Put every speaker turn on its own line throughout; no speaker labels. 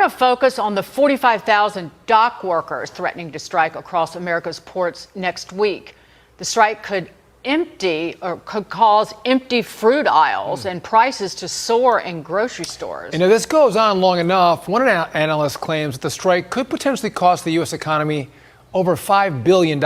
going to focus on the 45,000 dock workers threatening to strike across America's ports next week. The strike could cause empty fruit aisles and prices to soar in grocery stores.
You know, this goes on long enough. One analyst claims that the strike could potentially cost the U.S. economy over $5 billion.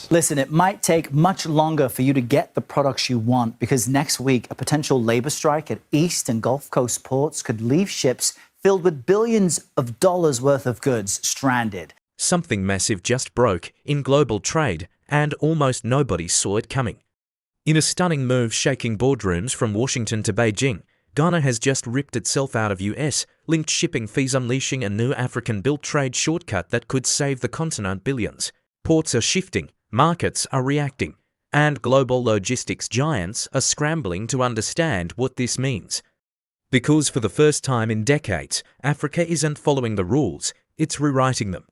Listen, it might take much longer for you to get the products you want because next week a potential labor strike at East and Gulf Coast ports could leave ships filled with billions of dollars worth of goods stranded.
Something massive just broke in global trade, and almost nobody saw it coming. In a stunning move shaking boardrooms from Washington to Beijing, Ghana has just ripped itself out of US-linked shipping fees, unleashing a new African-built trade shortcut that could save the continent billions. Ports are shifting, markets are reacting, and global logistics giants are scrambling to understand what this means. Because for the first time in decades, Africa isn't following the rules, it's rewriting them.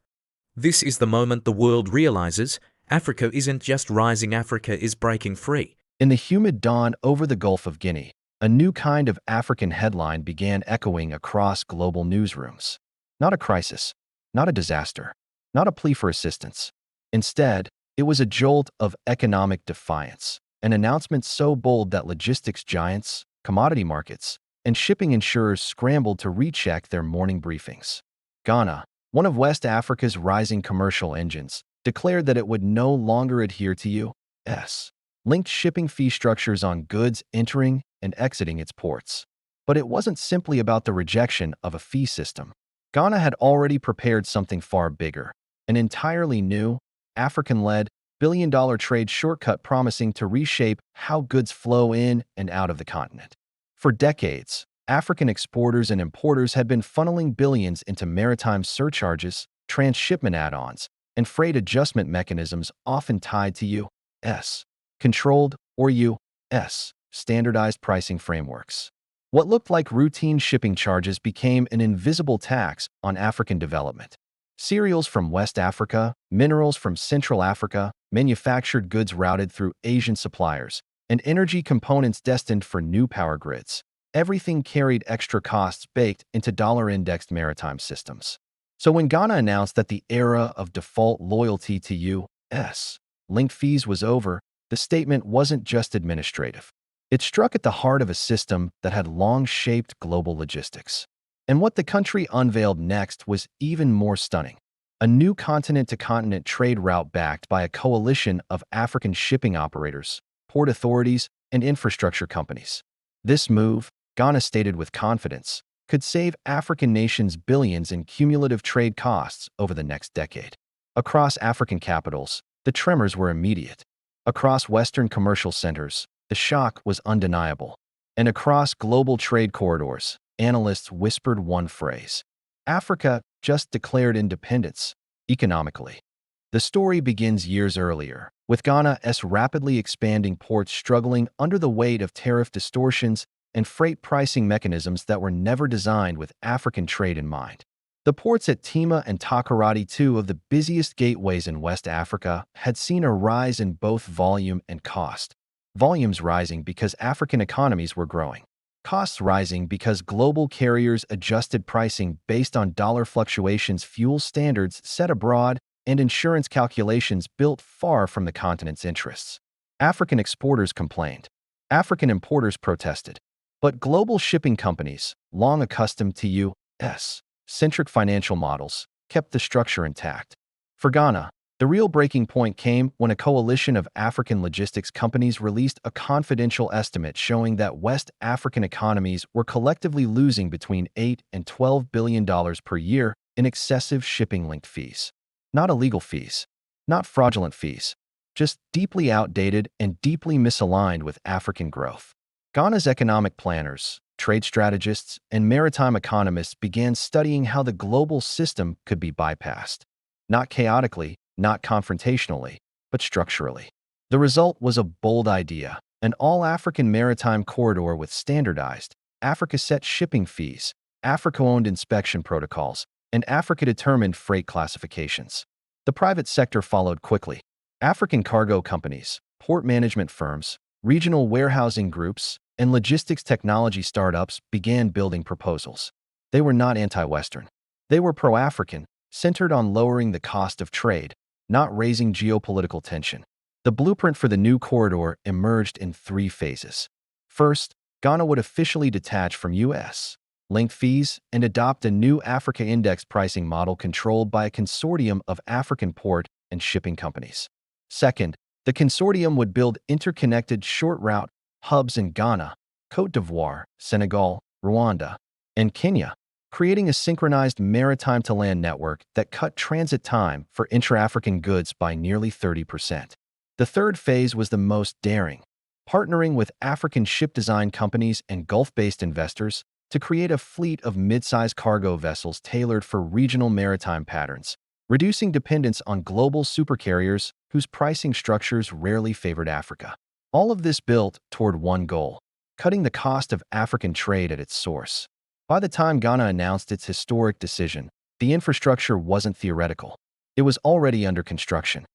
This is the moment the world realizes Africa isn't just rising, Africa is breaking free.
In the humid dawn over the Gulf of Guinea, a new kind of African headline began echoing across global newsrooms. Not a crisis, not a disaster, not a plea for assistance. Instead, it was a jolt of economic defiance, an announcement so bold that logistics giants, commodity markets, and shipping insurers scrambled to recheck their morning briefings. Ghana, one of West Africa's rising commercial engines, declared that it would no longer adhere to U.S. linked shipping fee structures on goods entering and exiting its ports. But it wasn't simply about the rejection of a fee system. Ghana had already prepared something far bigger, an entirely new, African-led, billion-dollar trade shortcut promising to reshape how goods flow in and out of the continent. For decades, African exporters and importers had been funneling billions into maritime surcharges, transshipment add-ons, and freight adjustment mechanisms often tied to U.S. controlled or U.S. standardized pricing frameworks. What looked like routine shipping charges became an invisible tax on African development. Cereals from West Africa, minerals from Central Africa, manufactured goods routed through Asian suppliers, and energy components destined for new power grids. Everything carried extra costs baked into dollar-indexed maritime systems. So when Ghana announced that the era of default loyalty to U.S. linked fees was over, the statement wasn't just administrative. It struck at the heart of a system that had long shaped global logistics. And what the country unveiled next was even more stunning. A new continent-to-continent trade route backed by a coalition of African shipping operators, port authorities, and infrastructure companies. This move, Ghana stated with confidence, could save African nations billions in cumulative trade costs over the next decade. Across African capitals, the tremors were immediate. Across Western commercial centers, the shock was undeniable. And across global trade corridors, analysts whispered one phrase: Africa just declared independence, economically. The story begins years earlier, with Ghana's rapidly expanding ports struggling under the weight of tariff distortions and freight pricing mechanisms that were never designed with African trade in mind. The ports at Tema and Takoradi, two of the busiest gateways in West Africa, had seen a rise in both volume and cost. Volumes rising because African economies were growing. Costs rising because global carriers adjusted pricing based on dollar fluctuations, fuel standards set abroad, and insurance calculations built far from the continent's interests. African exporters complained. African importers protested. But global shipping companies, long accustomed to U.S.-centric financial models, kept the structure intact. For Ghana, the real breaking point came when a coalition of African logistics companies released a confidential estimate showing that West African economies were collectively losing between $8 and $12 billion per year in excessive shipping-linked fees. Not illegal fees, not fraudulent fees, just deeply outdated and deeply misaligned with African growth. Ghana's economic planners, trade strategists, and maritime economists began studying how the global system could be bypassed. Not chaotically, not confrontationally, but structurally. The result was a bold idea: an all-African maritime corridor with standardized, Africa-set shipping fees, Africa-owned inspection protocols, and Africa-determined freight classifications. The private sector followed quickly. African cargo companies, port management firms, regional warehousing groups, and logistics technology startups began building proposals. They were not anti-Western. They were pro-African, centered on lowering the cost of trade, not raising geopolitical tension. The blueprint for the new corridor emerged in 3 phases. First, Ghana would officially detach from U.S. linked fees and adopt a new Africa Index pricing model controlled by a consortium of African port and shipping companies. Second, the consortium would build interconnected short route hubs in Ghana, Côte d'Ivoire, Senegal, Rwanda, and Kenya, creating a synchronized maritime-to-land network that cut transit time for intra-African goods by nearly 30%. The third phase was the most daring, partnering with African ship design companies and Gulf-based investors to create a fleet of mid-size cargo vessels tailored for regional maritime patterns, reducing dependence on global supercarriers whose pricing structures rarely favored Africa. All of this built toward one goal: cutting the cost of African trade at its source. By the time Ghana announced its historic decision, the infrastructure wasn't theoretical. It was already under construction.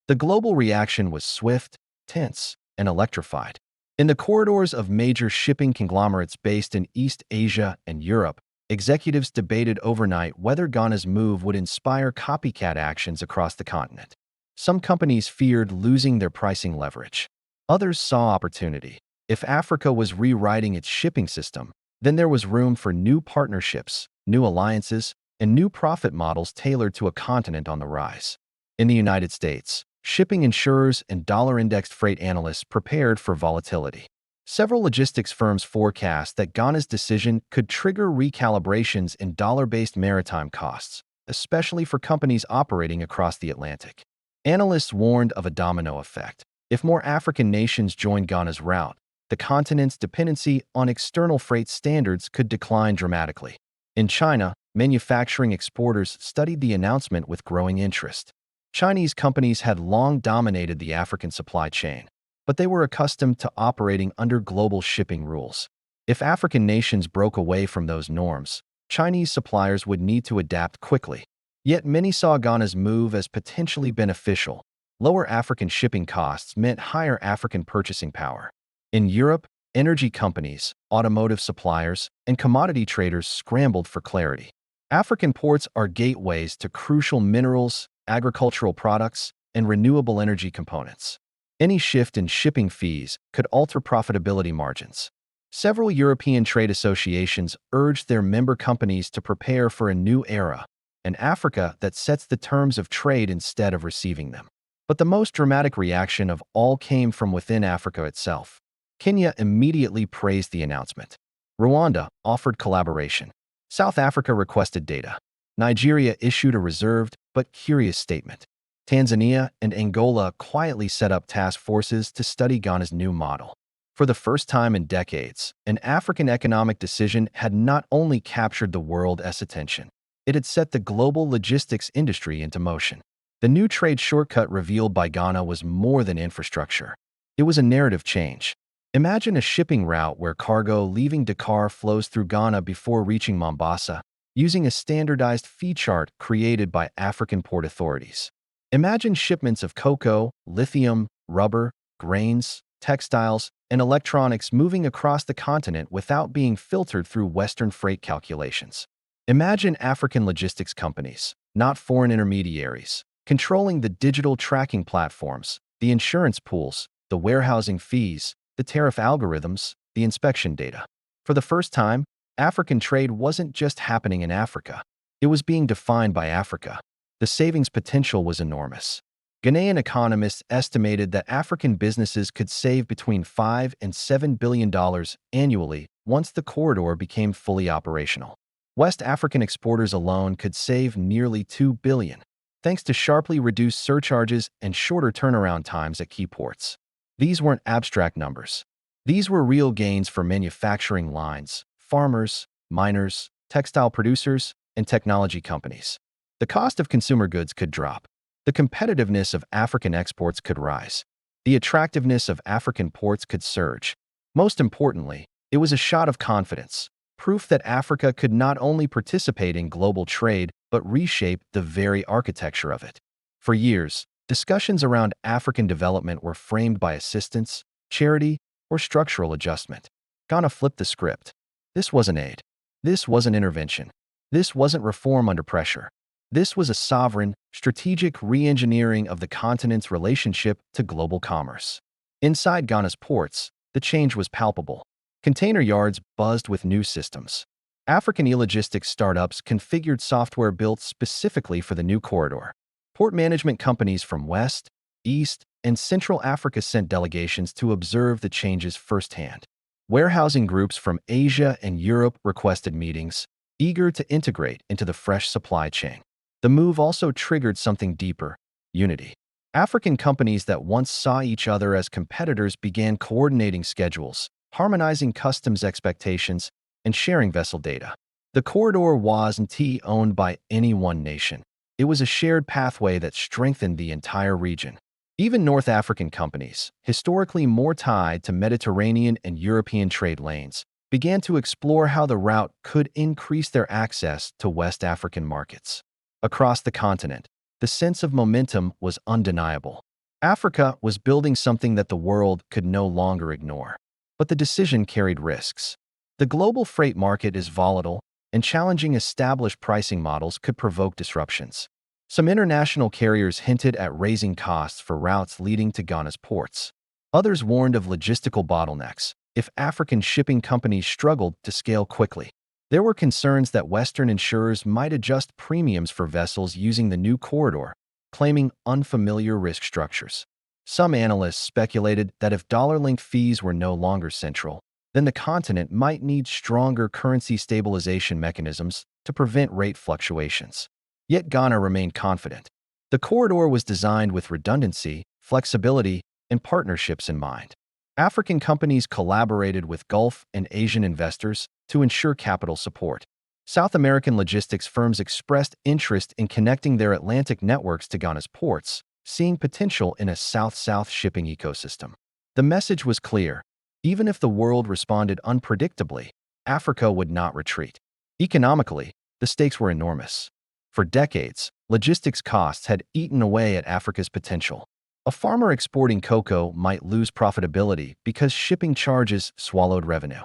The global reaction was swift, tense, and electrified. In the corridors of major shipping conglomerates based in East Asia and Europe, executives debated overnight whether Ghana's move would inspire copycat actions across the continent. Some companies feared losing their pricing leverage. Others saw opportunity. If Africa was rewriting its shipping system, then there was room for new partnerships, new alliances, and new profit models tailored to a continent on the rise. In the United States, shipping insurers and dollar-indexed freight analysts prepared for volatility. Several logistics firms forecast that Ghana's decision could trigger recalibrations in dollar-based maritime costs, especially for companies operating across the Atlantic. Analysts warned of a domino effect. If more African nations joined Ghana's route, the continent's dependency on external freight standards could decline dramatically. In China, manufacturing exporters studied the announcement with growing interest. Chinese companies had long dominated the African supply chain, but they were accustomed to operating under global shipping rules. If African nations broke away from those norms, Chinese suppliers would need to adapt quickly. Yet many saw Ghana's move as potentially beneficial. Lower African shipping costs meant higher African purchasing power. In Europe, energy companies, automotive suppliers, and commodity traders scrambled for clarity. African ports are gateways to crucial minerals, agricultural products, and renewable energy components. Any shift in shipping fees could alter profitability margins. Several European trade associations urged their member companies to prepare for a new era, an Africa that sets the terms of trade instead of receiving them. But the most dramatic reaction of all came from within Africa itself. Kenya immediately praised the announcement. Rwanda offered collaboration. South Africa requested data. Nigeria issued a reserved but curious statement. Tanzania and Angola quietly set up task forces to study Ghana's new model. For the first time in decades, an African economic decision had not only captured the world's attention, it had set the global logistics industry into motion. The new trade shortcut revealed by Ghana was more than infrastructure. It was a narrative change. Imagine a shipping route where cargo leaving Dakar flows through Ghana before reaching Mombasa, using a standardized fee chart created by African port authorities. Imagine shipments of cocoa, lithium, rubber, grains, textiles, and electronics moving across the continent without being filtered through Western freight calculations. Imagine African logistics companies, not foreign intermediaries, controlling the digital tracking platforms, the insurance pools, the warehousing fees, the tariff algorithms, the inspection data. For the first time, African trade wasn't just happening in Africa. It was being defined by Africa. The savings potential was enormous. Ghanaian economists estimated that African businesses could save between $5 and $7 billion annually once the corridor became fully operational. West African exporters alone could save nearly $2 billion, thanks to sharply reduced surcharges and shorter turnaround times at key ports. These weren't abstract numbers. These were real gains for manufacturing lines, farmers, miners, textile producers, and technology companies. The cost of consumer goods could drop. The competitiveness of African exports could rise. The attractiveness of African ports could surge. Most importantly, it was a shot of confidence, proof that Africa could not only participate in global trade, but reshape the very architecture of it. For years, discussions around African development were framed by assistance, charity, or structural adjustment. Ghana flipped the script. This wasn't aid. This was an intervention. This wasn't reform under pressure. This was a sovereign, strategic re-engineering of the continent's relationship to global commerce. Inside Ghana's ports, the change was palpable. Container yards buzzed with new systems. African e-logistics startups configured software built specifically for the new corridor. Port management companies from West, East, and Central Africa sent delegations to observe the changes firsthand. Warehousing groups from Asia and Europe requested meetings, eager to integrate into the fresh supply chain. The move also triggered something deeper: unity. African companies that once saw each other as competitors began coordinating schedules, harmonizing customs expectations, and sharing vessel data. The corridor wasn't owned by any one nation. It was a shared pathway that strengthened the entire region. Even North African companies, historically more tied to Mediterranean and European trade lanes, began to explore how the route could increase their access to West African markets. Across the continent, the sense of momentum was undeniable. Africa was building something that the world could no longer ignore. But the decision carried risks. The global freight market is volatile, and challenging established pricing models could provoke disruptions. Some international carriers hinted at raising costs for routes leading to Ghana's ports. Others warned of logistical bottlenecks if African shipping companies struggled to scale quickly. There were concerns that Western insurers might adjust premiums for vessels using the new corridor, claiming unfamiliar risk structures. Some analysts speculated that if dollar-linked fees were no longer central, then the continent might need stronger currency stabilization mechanisms to prevent rate fluctuations. Yet Ghana remained confident. The corridor was designed with redundancy, flexibility, and partnerships in mind. African companies collaborated with Gulf and Asian investors to ensure capital support. South American logistics firms expressed interest in connecting their Atlantic networks to Ghana's ports, seeing potential in a South-South shipping ecosystem. The message was clear. Even if the world responded unpredictably, Africa would not retreat. Economically, the stakes were enormous. For decades, logistics costs had eaten away at Africa's potential. A farmer exporting cocoa might lose profitability because shipping charges swallowed revenue.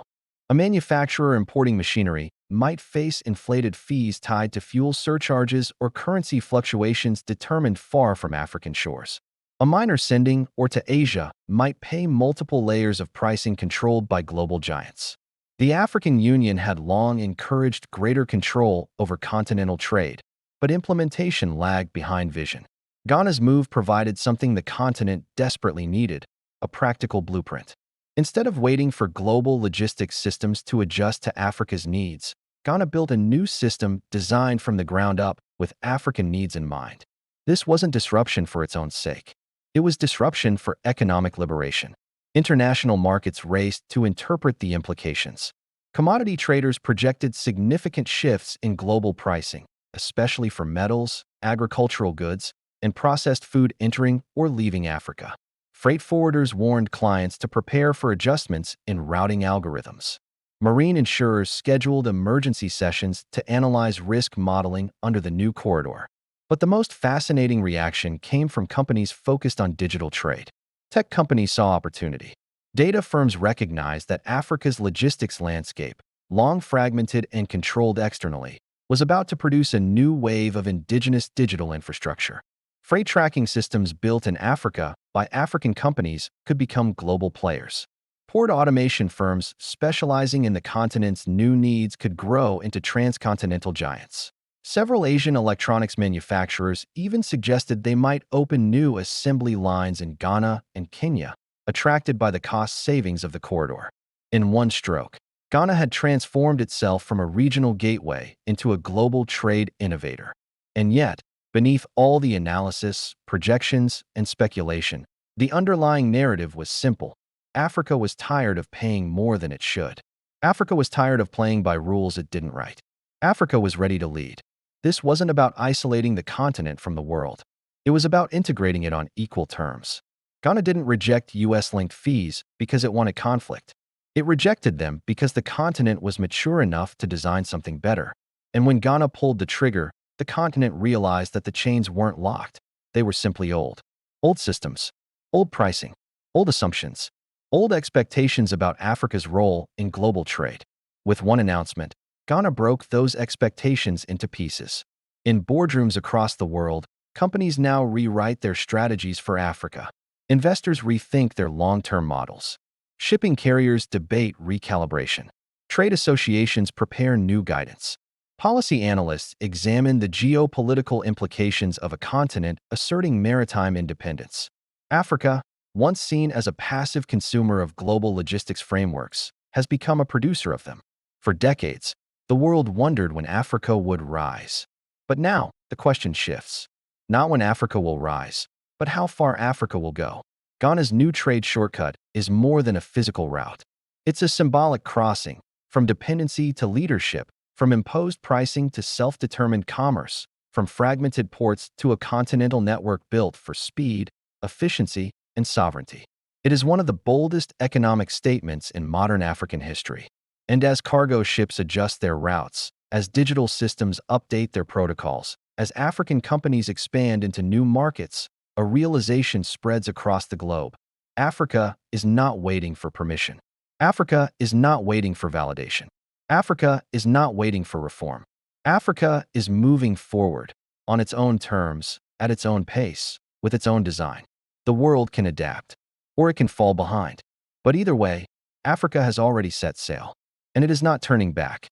A manufacturer importing machinery might face inflated fees tied to fuel surcharges or currency fluctuations determined far from African shores. A miner sending or to Asia might pay multiple layers of pricing controlled by global giants. The African Union had long encouraged greater control over continental trade, but implementation lagged behind vision. Ghana's move provided something the continent desperately needed: a practical blueprint. Instead of waiting for global logistics systems to adjust to Africa's needs, Ghana built a new system designed from the ground up with African needs in mind. This wasn't disruption for its own sake. It was disruption for economic liberation. International markets raced to interpret the implications. Commodity traders projected significant shifts in global pricing, especially for metals, agricultural goods, and processed food entering or leaving Africa. Freight forwarders warned clients to prepare for adjustments in routing algorithms. Marine insurers scheduled emergency sessions to analyze risk modeling under the new corridor. But the most fascinating reaction came from companies focused on digital trade. Tech companies saw opportunity. Data firms recognized that Africa's logistics landscape, long fragmented and controlled externally, was about to produce a new wave of indigenous digital infrastructure. Freight tracking systems built in Africa by African companies could become global players. Port automation firms specializing in the continent's new needs could grow into transcontinental giants. Several Asian electronics manufacturers even suggested they might open new assembly lines in Ghana and Kenya, attracted by the cost savings of the corridor. In one stroke, Ghana had transformed itself from a regional gateway into a global trade innovator. And yet, beneath all the analysis, projections, and speculation, the underlying narrative was simple. Africa was tired of paying more than it should. Africa was tired of playing by rules it didn't write. Africa was ready to lead. This wasn't about isolating the continent from the world. It was about integrating it on equal terms. Ghana didn't reject US-linked fees because it wanted conflict. It rejected them because the continent was mature enough to design something better. And when Ghana pulled the trigger, the continent realized that the chains weren't locked. They were simply old. Old systems, old pricing, old assumptions, old expectations about Africa's role in global trade. With one announcement, Ghana broke those expectations into pieces. In boardrooms across the world, companies now rewrite their strategies for Africa. Investors rethink their long-term models. Shipping carriers debate recalibration. Trade associations prepare new guidance. Policy analysts examine the geopolitical implications of a continent asserting maritime independence. Africa, once seen as a passive consumer of global logistics frameworks, has become a producer of them. For decades, the world wondered when Africa would rise. But now, the question shifts. Not when Africa will rise, but how far Africa will go. Ghana's new trade shortcut is more than a physical route. It's a symbolic crossing, from dependency to leadership, from imposed pricing to self-determined commerce, from fragmented ports to a continental network built for speed, efficiency, and sovereignty. It is one of the boldest economic statements in modern African history. And as cargo ships adjust their routes, as digital systems update their protocols, as African companies expand into new markets, a realization spreads across the globe. Africa is not waiting for permission. Africa is not waiting for validation. Africa is not waiting for reform. Africa is moving forward, on its own terms, at its own pace, with its own design. The world can adapt, or it can fall behind. But either way, Africa has already set sail, and it is not turning back.